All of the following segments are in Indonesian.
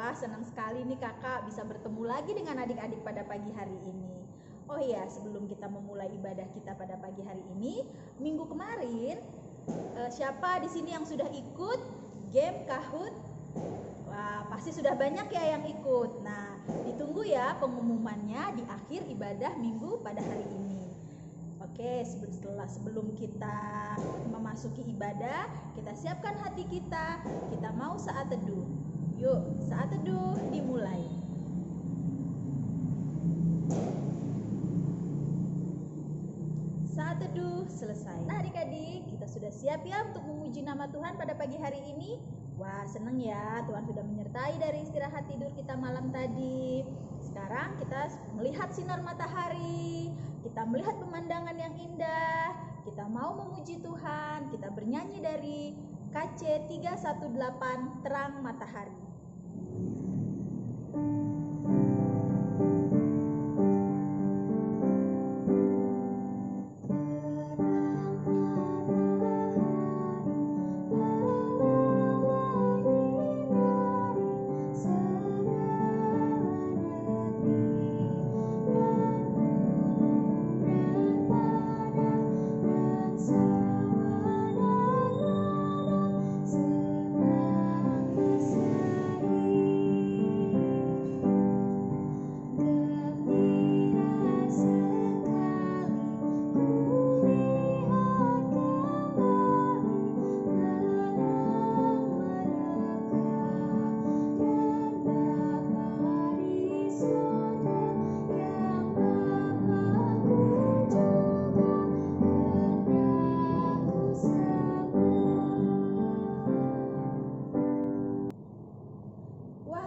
Wah, senang sekali nih kakak bisa bertemu lagi dengan adik-adik pada pagi hari ini. Oh iya, sebelum kita memulai ibadah kita pada pagi hari ini, minggu kemarin, siapa di sini yang sudah ikut game Kahoot? Wah, pasti sudah banyak ya yang ikut. Nah, ditunggu ya pengumumannya di akhir ibadah minggu pada hari ini. Oke, sebelum kita memasuki ibadah, kita siapkan hati kita. Kita mau saat teduh. Yuk, saat teduh dimulai. Saat teduh selesai. Nah adik-adik, kita sudah siap ya untuk memuji nama Tuhan pada pagi hari ini? Wah, seneng ya, Tuhan sudah menyertai dari istirahat tidur kita malam tadi. Sekarang kita melihat sinar matahari, kita melihat pemandangan yang indah, kita mau memuji Tuhan, kita bernyanyi dari KC 318 Terang Matahari.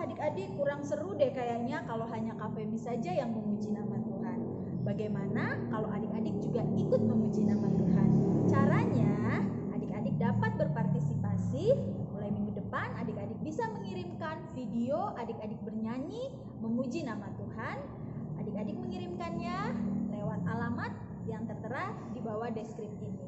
Adik-adik kurang seru deh kayaknya kalau hanya Kak Femi saja yang memuji nama Tuhan. Bagaimana kalau adik-adik juga ikut memuji nama Tuhan? Caranya, adik-adik dapat berpartisipasi. Mulai minggu depan, adik-adik bisa mengirimkan video adik-adik bernyanyi memuji nama Tuhan. Adik-adik mengirimkannya lewat alamat yang tertera di bawah deskripsi ini.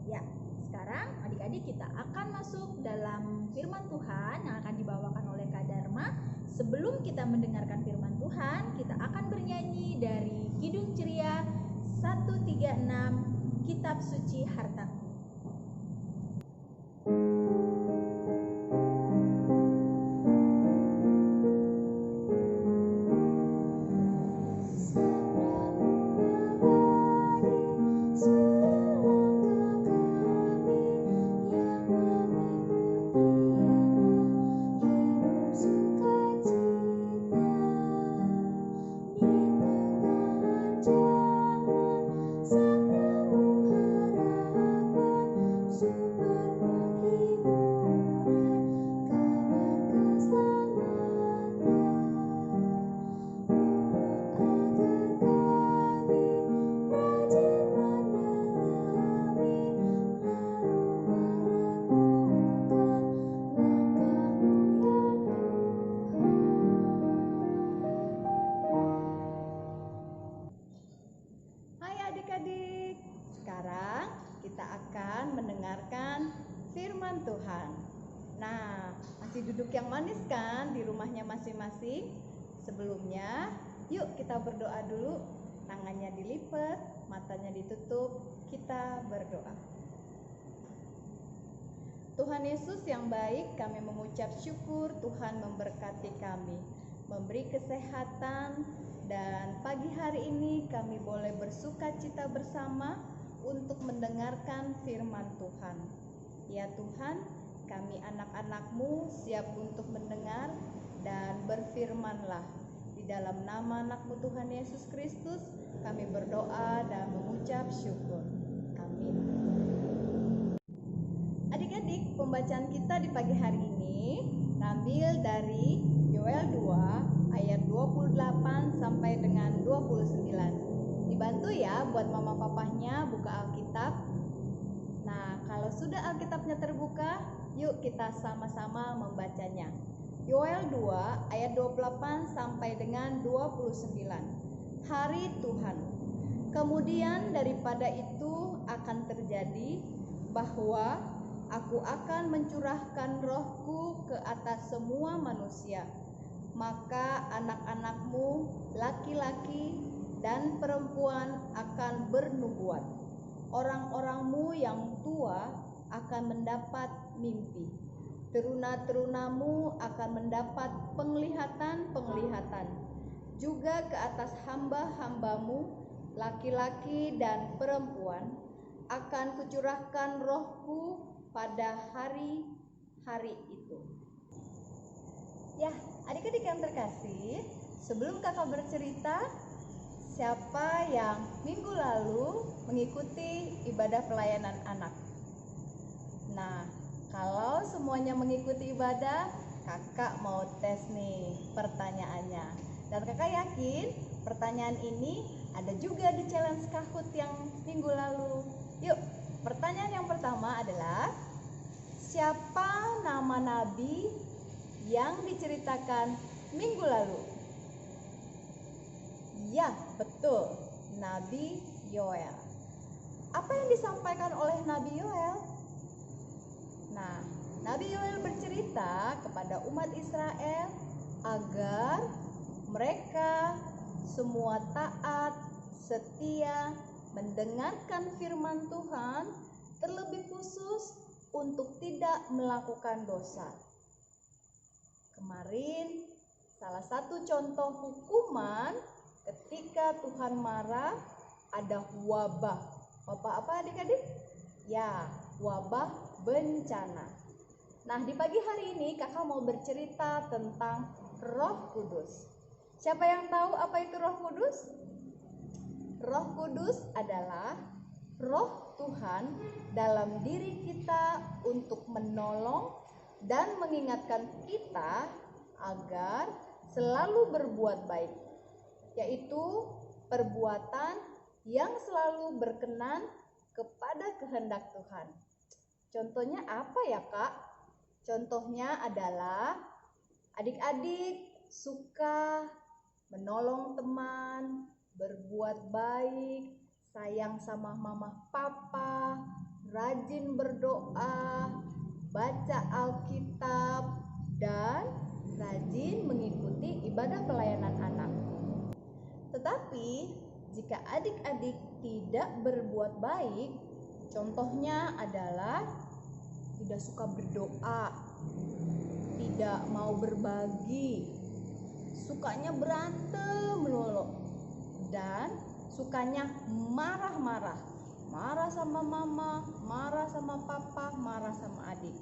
Ya, sekarang adik-adik kita akan masuk dalam firman Tuhan yang akan dibawakan oleh Kak Dharma. Sebelum kita mendengarkan firman Tuhan, kita akan bernyanyi dari Kidung Ceria 136 Kitab Suci Hartaku. Firman Tuhan. Nah, masih duduk yang manis kan di rumahnya masing-masing? Sebelumnya, yuk kita berdoa dulu. Tangannya dilipat, matanya ditutup, kita berdoa. Tuhan Yesus yang baik, kami mengucap syukur Tuhan memberkati kami, memberi kesehatan, dan pagi hari ini kami boleh bersukacita bersama untuk mendengarkan firman Tuhan. Ya Tuhan, kami anak-anak-Mu siap untuk mendengar dan berfirman-Lah. Di dalam nama anak-Mu Tuhan Yesus Kristus, kami berdoa dan mengucap syukur. Amin. Adik-adik, pembacaan kita di pagi hari ini ambil dari Yoel 2 ayat 28 sampai dengan 29. Dibantu ya buat mama papahnya buka Alkitab. Nah, kalau sudah Alkitabnya terbuka, yuk kita sama-sama membacanya. Yoel 2 ayat 28 sampai dengan 29. Hari Tuhan. Kemudian daripada itu akan terjadi bahwa Aku akan mencurahkan rohku ke atas semua manusia. Maka anak-anakmu laki-laki dan perempuan akan bernubuat. Orang-orangmu yang tua akan mendapat mimpi. Teruna-terunamu akan mendapat penglihatan-penglihatan. Juga ke atas hamba-hambamu laki-laki dan perempuan akan kucurahkan rohku pada hari-hari itu. Ya, adik-adik yang terkasih, sebelum kakak bercerita, siapa yang minggu lalu mengikuti ibadah pelayanan anak? Nah, kalau semuanya mengikuti ibadah, kakak mau tes nih pertanyaannya. Dan kakak yakin pertanyaan ini ada juga di challenge Kahoot yang minggu lalu. Yuk, pertanyaan yang pertama adalah, siapa nama nabi yang diceritakan minggu lalu? Ya, betul, Nabi Yoel. Apa yang disampaikan oleh Nabi Yoel? Nah, Nabi Yoel bercerita kepada umat Israel agar mereka semua taat, setia, mendengarkan firman Tuhan, terlebih khusus untuk tidak melakukan dosa. Kemarin salah satu contoh hukuman ketika Tuhan marah ada wabah. Wabah apa adik-adik? Ya, wabah bencana. Nah, di pagi hari ini kakak mau bercerita tentang Roh Kudus. Siapa yang tahu apa itu Roh Kudus? Roh Kudus adalah Roh Tuhan dalam diri kita untuk menolong dan mengingatkan kita agar selalu berbuat baik, yaitu perbuatan yang selalu berkenan kepada kehendak Tuhan. Contohnya apa ya, Kak? Contohnya adalah adik-adik suka menolong teman, berbuat baik, sayang sama mama papa, rajin berdoa, baca Alkitab, dan rajin mengikuti ibadah pelayanan anak. Tetapi jika adik-adik tidak berbuat baik, contohnya adalah tidak suka berdoa, tidak mau berbagi, sukanya berantem melulu, dan sukanya marah-marah, marah sama mama, marah sama papa, marah sama adik.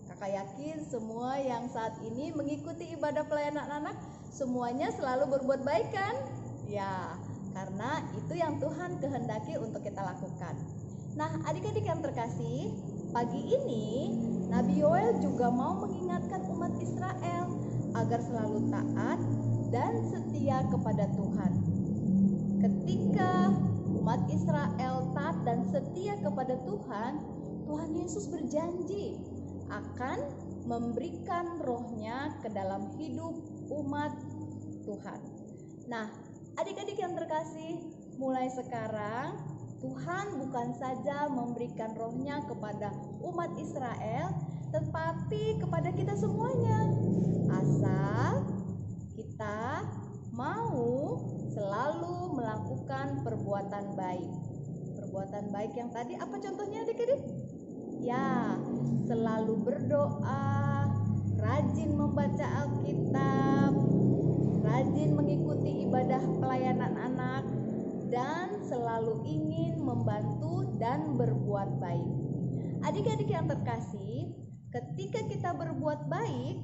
Kakak yakin semua yang saat ini mengikuti ibadah pelayanan anak semuanya selalu berbuat baik kan? Ya, karena itu yang Tuhan kehendaki untuk kita lakukan. Nah, adik-adik yang terkasih, pagi ini Nabi Yoel juga mau mengingatkan umat Israel agar selalu taat dan setia kepada Tuhan. Ketika umat Israel taat dan setia kepada Tuhan, Tuhan Yesus berjanji akan memberikan rohnya ke dalam hidup umat Tuhan. Nah, adik-adik yang terkasih, mulai sekarang Tuhan bukan saja memberikan rohnya kepada umat Israel, tetapi kepada kita semuanya. Asal kita mau selalu melakukan perbuatan baik. Perbuatan baik yang tadi apa contohnya adik-adik? Ya, selalu berdoa, rajin membaca Alkitab, rajin mengikuti ibadah pelayanan anak, dan selalu ingin membantu dan berbuat baik. Adik-adik yang terkasih, ketika kita berbuat baik,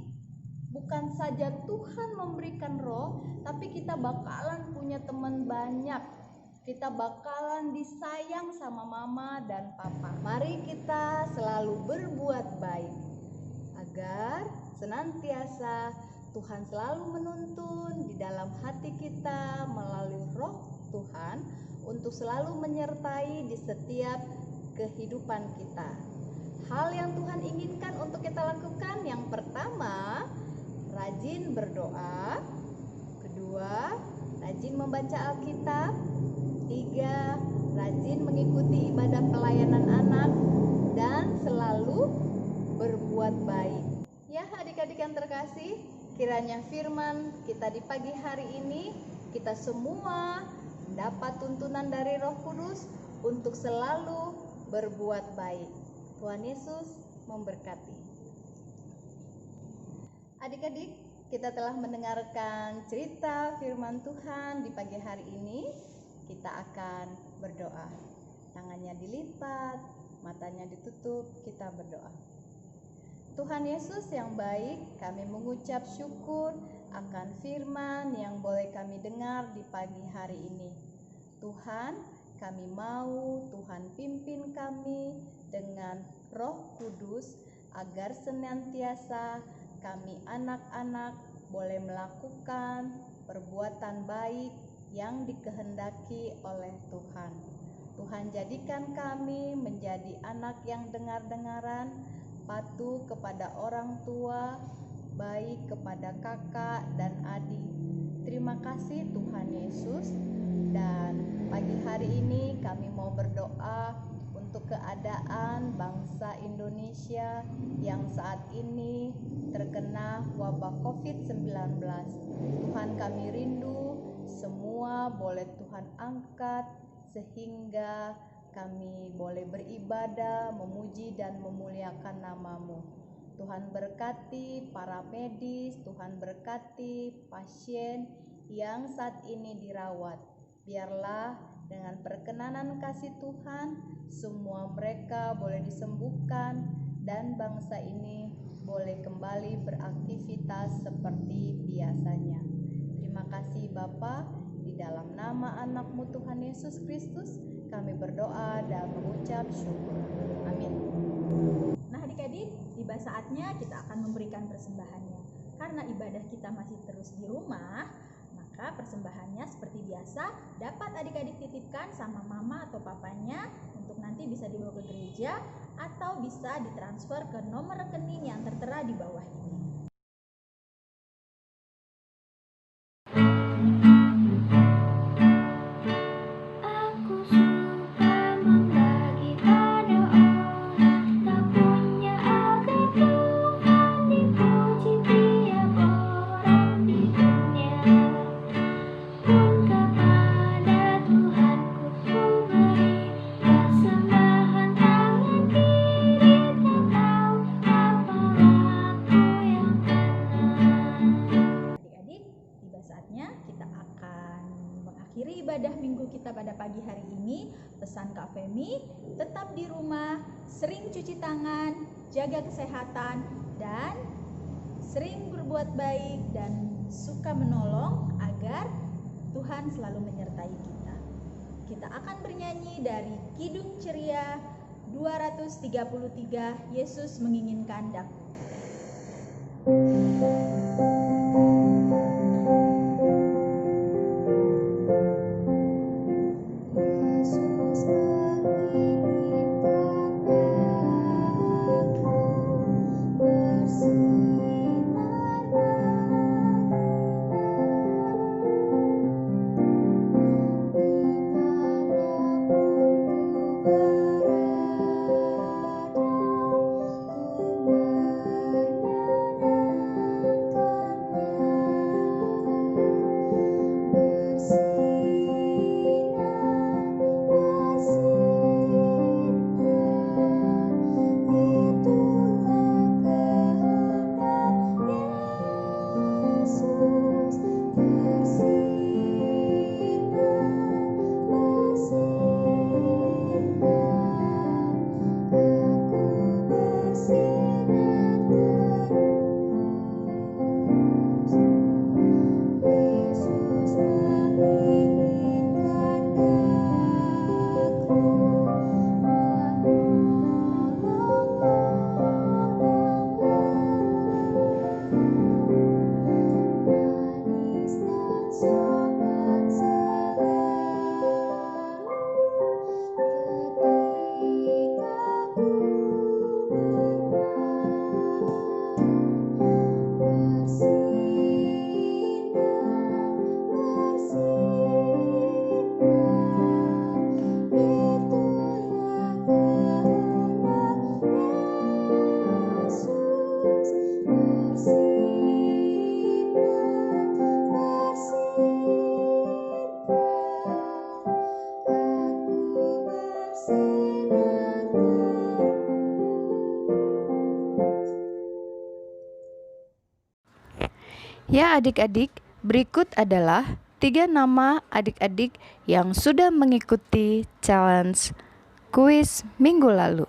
bukan saja Tuhan memberikan roh, tapi kita bakalan punya teman banyak. Kita bakalan disayang sama mama dan papa. Mari kita selalu berbuat baik agar senantiasa Tuhan selalu menuntun di dalam hati kita melalui roh Tuhan untuk selalu menyertai di setiap kehidupan kita. Hal yang Tuhan inginkan untuk kita lakukan, yang pertama, rajin berdoa. Kedua, rajin membaca Alkitab. Tiga, rajin mengikuti ibadah pelayanan anak. dan selalu berbuat baik. Ya adik-adik yang terkasih, kiranya firman kita di pagi hari ini, kita semua dapat tuntunan dari Roh Kudus untuk selalu berbuat baik. Tuhan Yesus memberkati. Adik-adik, kita telah mendengarkan cerita firman Tuhan di pagi hari ini. Kita akan berdoa. Tangannya dilipat, matanya ditutup, kita berdoa. Tuhan Yesus yang baik, kami mengucap syukur akan firman yang boleh kami dengar di pagi hari ini. Tuhan, kami mau Tuhan pimpin kami dengan Roh Kudus agar senantiasa kami anak-anak boleh melakukan perbuatan baik yang dikehendaki oleh Tuhan. Tuhan jadikan kami menjadi anak yang dengar-dengaran, patuh kepada orang tua, baik kepada kakak dan adik. Terima kasih Tuhan Yesus. Dan pagi hari ini kami mau berdoa untuk keadaan bangsa Indonesia yang saat ini terkena wabah COVID-19. Tuhan, kami rindu semua boleh Tuhan angkat sehingga kami boleh beribadah, memuji dan memuliakan nama-Mu. Tuhan berkati para medis, Tuhan berkati pasien yang saat ini dirawat. Biarlah dengan perkenanan kasih Tuhan, semua mereka boleh disembuhkan dan bangsa ini boleh kembali beraktivitas seperti biasanya. Terima kasih Bapa, di dalam nama anak-Mu Tuhan Yesus Kristus, kami berdoa dan mengucap syukur. Amin. Nah adik-adik, tiba saatnya kita akan memberikan persembahannya. Karena ibadah kita masih terus di rumah, maka persembahannya seperti biasa dapat adik-adik titipkan sama mama atau papanya untuk nanti bisa dibawa ke gereja atau bisa ditransfer ke nomor rekening yang tertera di bawah ini. Akhiri ibadah minggu kita pada pagi hari ini. Pesan Kak Femi, tetap di rumah, sering cuci tangan, jaga kesehatan, dan sering berbuat baik dan suka menolong agar Tuhan selalu menyertai kita. Kita akan bernyanyi dari Kidung Ceria 233, Yesus Menginginkan Daku. Ya adik-adik, berikut adalah 3 nama adik-adik yang sudah mengikuti challenge kuis minggu lalu.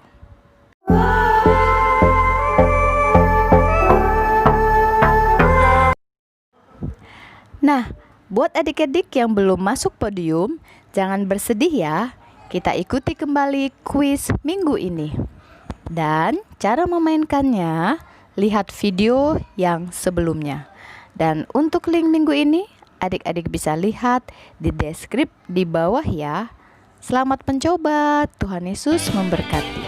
Nah, buat adik-adik yang belum masuk podium, jangan bersedih ya. Kita ikuti kembali kuis minggu ini. Dan cara memainkannya, lihat video yang sebelumnya. Dan untuk link minggu ini, adik-adik bisa lihat di deskripsi di bawah ya. Selamat mencoba, Tuhan Yesus memberkati.